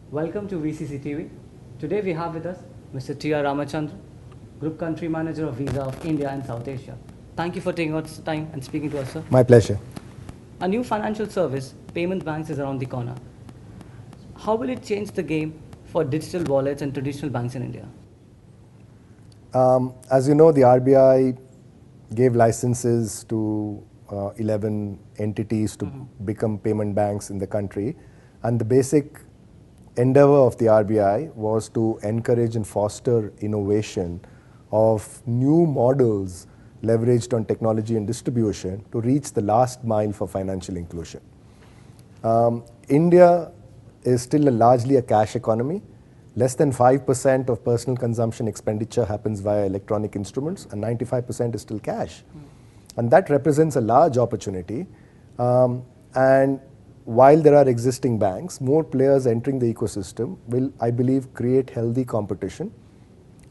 Welcome to VCC TV. Today we have with us Mr. TR Ramachandran, Group Country Manager of Visa of India and South Asia. Thank you for taking out the time and speaking to us, sir. My pleasure. A new financial service, payment banks, is around the corner. How will it change the game for digital wallets and traditional banks in India? As you know, the RBI gave licenses to 11 entities to become payment banks in the country, and the basic endeavor of the RBI was to encourage and foster innovation of new models leveraged on technology and distribution to reach the last mile for financial inclusion. India is still largely a cash economy. Less than 5% of personal consumption expenditure happens via electronic instruments, and 95% is still cash. And that represents a large opportunity. And while there are existing banks, more players entering the ecosystem will, I believe, create healthy competition,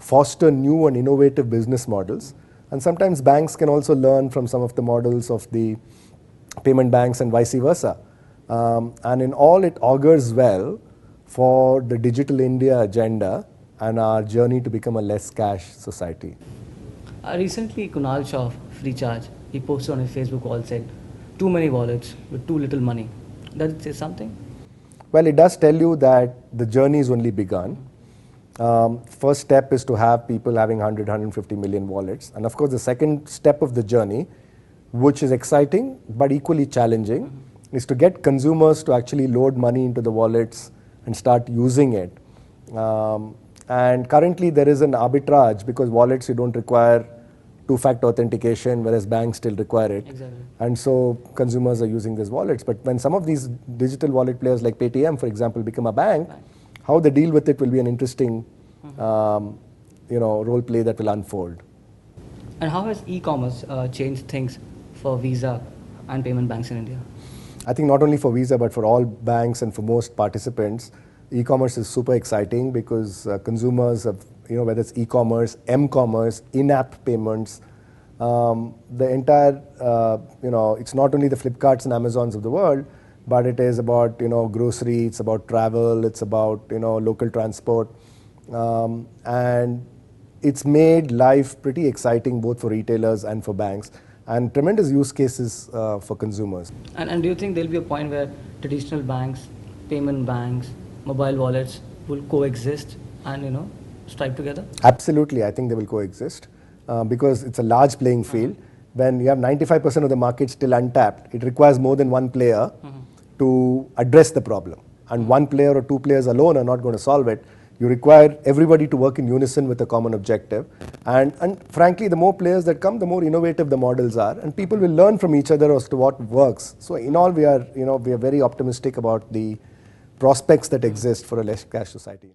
foster new and innovative business models, and sometimes banks can also learn from some of the models of the payment banks and vice versa. And in all, it augurs well for the Digital India agenda and our journey to become a less cash society. Recently, Kunal Shah of Freecharge, he posted on his Facebook wall, said, too many wallets with too little money. Does it say something? Well, it does tell you that the journey is only begun. First step is to have people having 100, 150 million wallets. And of course, the second step of the journey, which is exciting but equally challenging, is to get consumers to actually load money into the wallets and start using it. And currently there is an arbitrage because wallets, you don't require two-factor authentication, whereas banks still require it. Exactly. And so consumers are using these wallets. But when some of these digital wallet players like Paytm, for example, become a bank, how they deal with it will be an interesting role play that will unfold. And how has e-commerce changed things for Visa and payment banks in India? I think not only for Visa, but for all banks and for most participants, e-commerce is super exciting because consumers have, whether it's e-commerce, m-commerce, in-app payments, the entire, it's not only the Flipkarts and Amazons of the world, but it is about, grocery, it's about travel, it's about, local transport. And it's made life pretty exciting both for retailers and for banks, and tremendous use cases for consumers. And do you think there'll be a point where traditional banks, payment banks, mobile wallets will coexist and strive together? Absolutely, I think they will coexist because it's a large playing field. When you have 95% of the market still untapped, it requires more than one player to address the problem. And one player or two players alone are not going to solve it. You require everybody to work in unison with a common objective. And frankly, the more players that come, the more innovative the models are, and people will learn from each other as to what works. So in all, we are very optimistic about the prospects that exist for a less cash society.